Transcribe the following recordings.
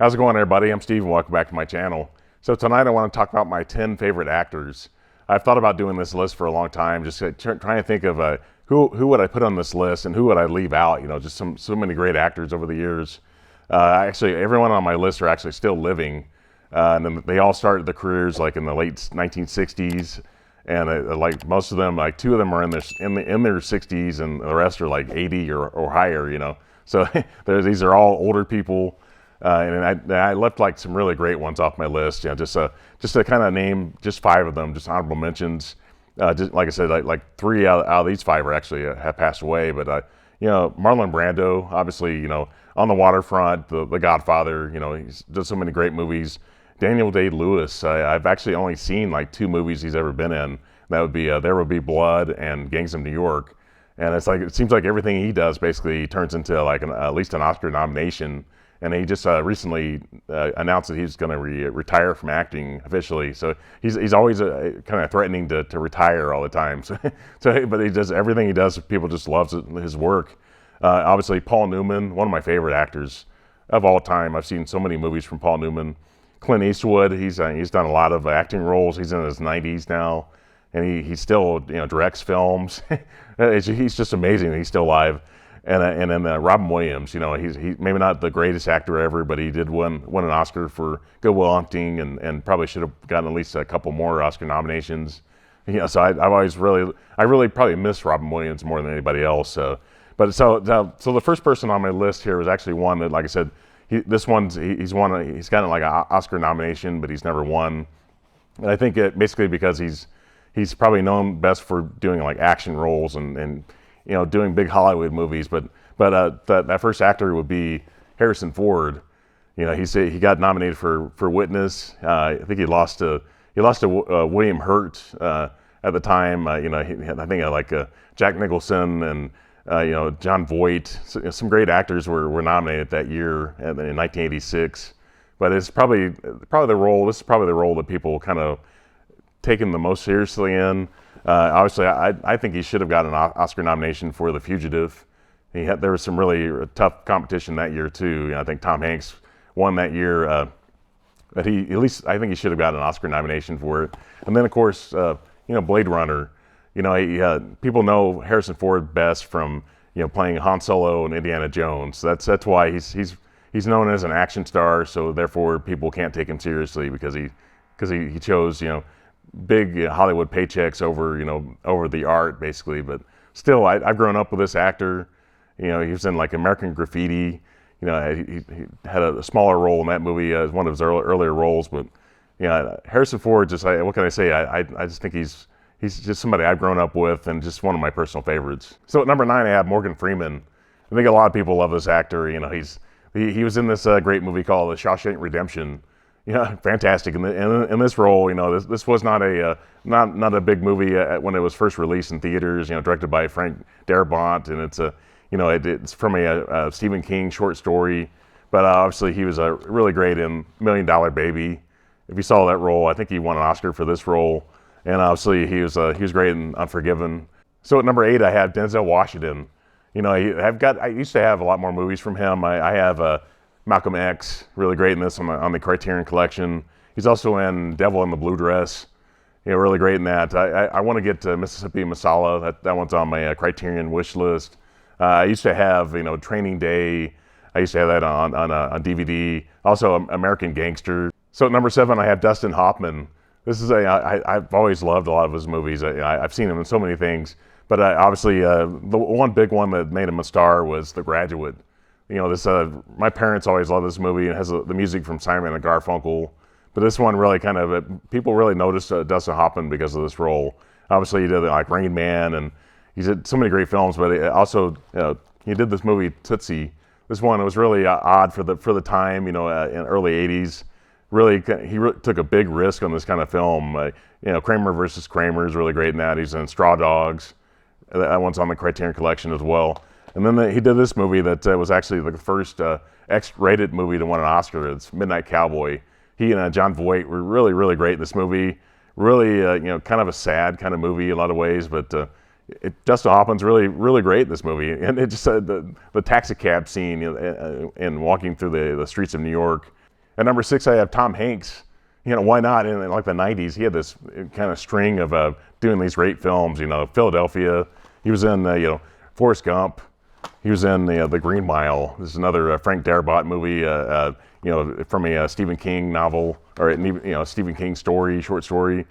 How's it going, everybody? I'm Steve, and welcome back to my channel. So tonight I want to talk about my 10 favorite actors. I've thought about doing this list for a long time, just trying to think of who would I put on this list and who would I leave out. You know, just so many great actors over the years. Actually, everyone on my list are actually still living, and then they all started their careers like in the late 1960s, and like most of them, like two of them are in their 60s, and the rest are like 80 or higher. You know, so these are all older people. And I left like some really great ones off my list. You know, just to kind of name just 5 of them, just honorable mentions. Just like I said, like 3 out of these 5 are actually have passed away. But you know, Marlon Brando, obviously, you know, On the Waterfront, the Godfather. You know, he's done so many great movies. Daniel Day-Lewis, I've actually only seen like 2 movies he's ever been in. That would be There Will Be Blood and Gangs of New York. And it's like it seems like everything he does basically turns into like at least an Oscar nomination. And he just recently announced that he's going to retire from acting officially. So he's always kind of threatening to retire all the time. But he does everything he does. People just loves his work. Obviously, Paul Newman, one of my favorite actors of all time. I've seen so many movies from Paul Newman. Clint Eastwood, he's done a lot of acting roles. He's in his 90s now, and he still directs films. He's just amazing. He's still alive. And then Robin Williams, you know, he's maybe not the greatest actor ever, but he did win an Oscar for Good Will Hunting, and probably should have gotten at least a couple more Oscar nominations. You know, so I really probably miss Robin Williams more than anybody else. So the first person on my list here was actually one that, like I said, he's gotten like an Oscar nomination, but he's never won. And I think basically because he's probably known best for doing like action roles and you know, doing big Hollywood movies, but that first actor would be Harrison Ford. You know, he got nominated for Witness. I think he lost to William Hurt at the time. You know, I think like Jack Nicholson and you know, John Voight. So, some great actors were nominated that year in 1986. But it's probably the role. This is probably the role that people kind of take him the most seriously in. Obviously, I think he should have got an Oscar nomination for The Fugitive. There was some really tough competition that year too. You know, I think Tom Hanks won that year, but I think he should have got an Oscar nomination for it. And then of course, you know, Blade Runner. You know, people know Harrison Ford best from playing Han Solo and Indiana Jones. That's why he's known as an action star. So therefore, people can't take him seriously because he chose big Hollywood paychecks over the art, basically. But still, I've grown up with this actor. You know, he was in like American Graffiti. You know, he had a smaller role in that movie as one of his earlier roles. But Harrison Ford, what can I say? I just think he's just somebody I've grown up with and just one of my personal favorites. So at number 9, I have Morgan Freeman. I think a lot of people love this actor. You know, he was in this great movie called The Shawshank Redemption. Yeah, fantastic. In this role, this was not a big movie when it was first released in theaters. You know, directed by Frank Darabont, and it's from a Stephen King short story. But obviously, he was really great in $1 Million Baby. If you saw that role, I think he won an Oscar for this role. And obviously, he was great in Unforgiven. So at number 8, I have Denzel Washington. You know, I used to have a lot more movies from him. I have Malcolm X, really great in this on the Criterion Collection. He's also in Devil in the Blue Dress, really great in that. I want to get to Mississippi Masala. That one's on my Criterion wish list. I used to have Training Day. I used to have that on DVD. Also American Gangster. So at number 7, I have Dustin Hoffman. This is I've always loved a lot of his movies. I've seen him in so many things, but obviously the one big one that made him a star was The Graduate. You know, my parents always loved this movie. It has the music from Simon and Garfunkel. But this one really people really noticed Dustin Hoffman because of this role. Obviously, he did like Rain Man, and he did so many great films. But he did this movie Tootsie. This one, it was really odd for the time. In early '80s. Really, he took a big risk on this kind of film. Kramer versus Kramer is really great in that. He's in Straw Dogs. That one's on the Criterion Collection as well. And then he did this movie that was actually the first X-rated movie to win an Oscar. It's Midnight Cowboy. He and John Voight were really, really great in this movie. Really, kind of a sad kind of movie in a lot of ways, but Dustin Hoffman's really, really great in this movie. And it just the taxi cab scene and walking through the streets of New York. At number 6, I have Tom Hanks. Why not? In like the 90s, he had this kind of string of doing these great films. Philadelphia. He was in Forrest Gump. He was in the Green Mile. This is another Frank Darabont movie. From a Stephen King novel, or Stephen King short story.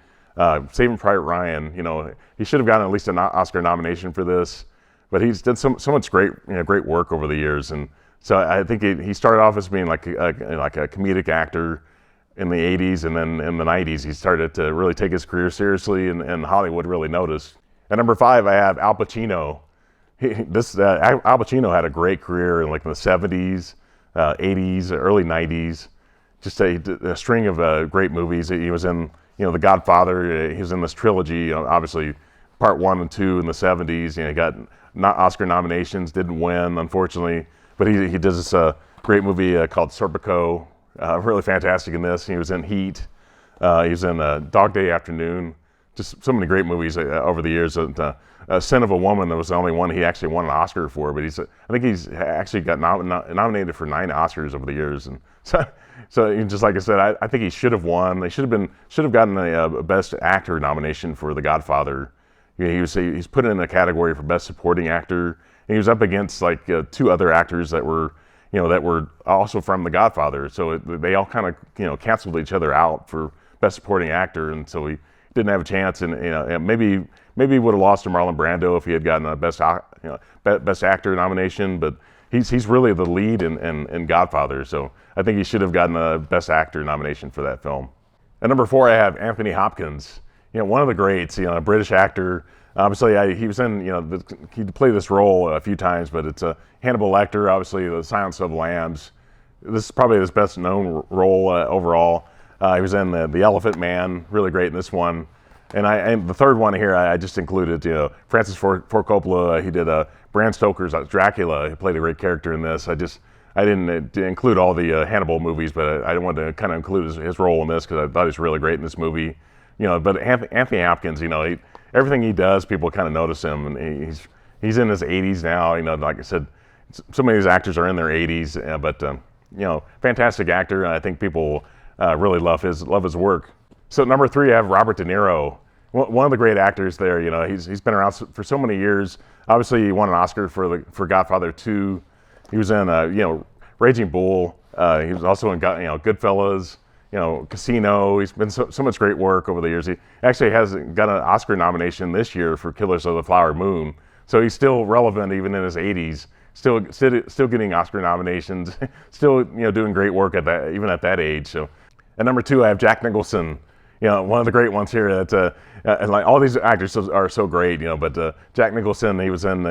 Saving Private Ryan. He should have gotten at least an Oscar nomination for this, but he's done so much great work over the years. And so I think he started off as being like a comedic actor in the 80s, and then in the 90s he started to really take his career seriously, and Hollywood really noticed. At number 5, I have Al Pacino. Al Pacino had a great career in like the 70s, 80s, early 90s. Just a string of great movies. He was in The Godfather. He was in this trilogy, obviously part 1 and 2 in the 70s. He got Oscar nominations, didn't win, unfortunately. But he does this great movie called Serpico. Really fantastic in this. He was in Heat. He was in Dog Day Afternoon. Just so many great movies over the years. Sin of a Woman, that was the only one he actually won an Oscar for. But I think he's actually got nominated for 9 Oscars over the years. And so just like I said, I think he should have won. They should have gotten a Best Actor nomination for The Godfather. He's put in a category for Best Supporting Actor. And he was up against like 2 other actors that were also from The Godfather. So they all kind of canceled each other out for Best Supporting Actor, and so he didn't have a chance. And maybe would have lost to Marlon Brando if he had gotten a Best Actor nomination. But he's really the lead in Godfather, so I think he should have gotten a Best Actor nomination for that film. At number 4, I have Anthony Hopkins. One of the greats. A British actor. Obviously, he was in, he played this role a few times, but it's Hannibal Lecter, obviously, The Silence of the Lambs. This is probably his best known role overall. He was in the Elephant Man, really great in this one. And the third one here, I just included, Francis Ford Coppola. He did Bram Stoker's Dracula. He played a great character in this. I didn't include all the Hannibal movies, but I wanted to kind of include his role in this because I thought he was really great in this movie. But Anthony Hopkins, everything he does, people kind of notice him, and he's in his 80s now. Like I said, so many of these actors are in their 80s, but fantastic actor, and I think people really love his work. So at number 3, I have Robert De Niro, one of the great actors there. He's been around for so many years. Obviously, he won an Oscar for Godfather 2. He was in Raging Bull. He was also in Goodfellas. Casino. He's been so much great work over the years. He actually has got an Oscar nomination this year for Killers of the Flower Moon. So he's still relevant even in his 80s. Still getting Oscar nominations. Still doing great work even at that age. So at number 2, I have Jack Nicholson. One of the great ones here. That and like all these actors are so great. But Jack Nicholson, he was in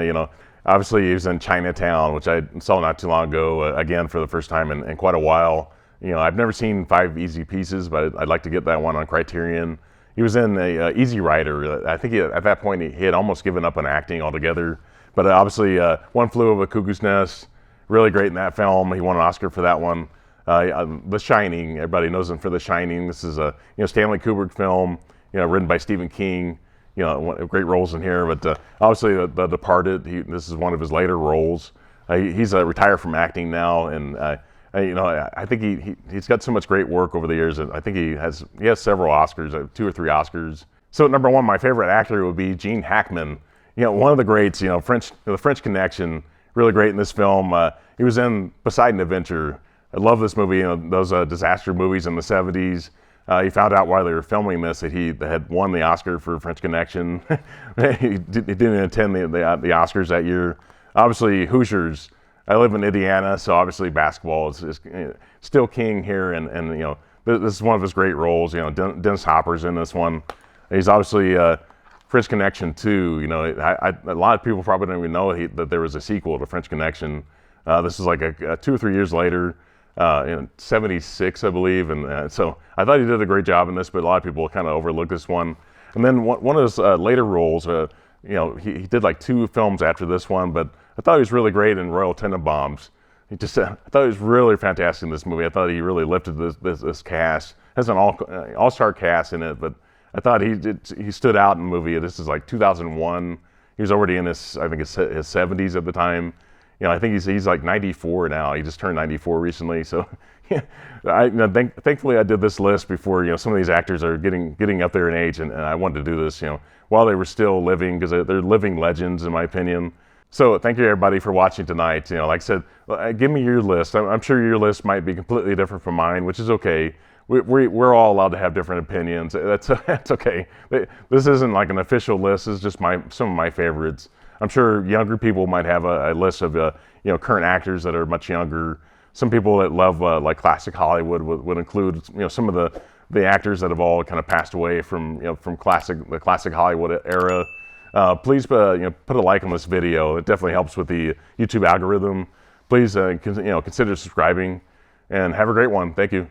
obviously he was in Chinatown, which I saw not too long ago. Again for the first time in quite a while. I've never seen 5 Easy Pieces, but I'd like to get that one on Criterion. He was in Easy Rider. I think at that point he had almost given up on acting altogether. But obviously, One Flew Over the Cuckoo's Nest, really great in that film. He won an Oscar for that one. The Shining, everybody knows him for The Shining. This is a Stanley Kubrick film, written by Stephen King. Great roles in here. But obviously, The Departed. This is one of his later roles. He's retired from acting now, and I think he's got so much great work over the years, and I think he has several Oscars, 2 or 3 Oscars. So at number 1, my favorite actor would be Gene Hackman. One of the greats. The French Connection, really great in this film. He was in Poseidon Adventure. I love this movie. Those disaster movies in the 70s. He found out while they were filming this that he had won the Oscar for French Connection. He didn't attend the Oscars that year. Obviously, Hoosiers. I live in Indiana, so obviously basketball is still king here, and this is one of his great roles. Dennis Hopper's in this one. He's obviously French Connection 2. A lot of people probably don't even know that there was a sequel to French Connection. This is like a 2 or 3 years later, in '76, I believe, and so I thought he did a great job in this, but a lot of people kind of overlooked this one. And then one of his later roles, he did like 2 films after this one, but I thought he was really great in Royal Tenenbaums. I thought he was really fantastic in this movie. I thought he really lifted this cast. It has an all-star cast in it, but I thought he stood out in the movie. This is like 2001. He was already in his 70s at the time. I think he's like 94 now. He just turned 94 recently. So yeah, thankfully I did this list before, some of these actors are getting up there in age, and I wanted to do this, while they were still living, because they're living legends in my opinion. So thank you everybody for watching tonight. Like I said, give me your list. I'm sure your list might be completely different from mine, which is okay. We're all allowed to have different opinions. That's okay. This isn't like an official list. This is just some of my favorites. I'm sure younger people might have a list of current actors that are much younger. Some people that love like classic Hollywood would include some of the actors that have all kind of passed away from the classic Hollywood era. Please put a like on this video. It definitely helps with the YouTube algorithm. Please consider subscribing, and have a great one. Thank you.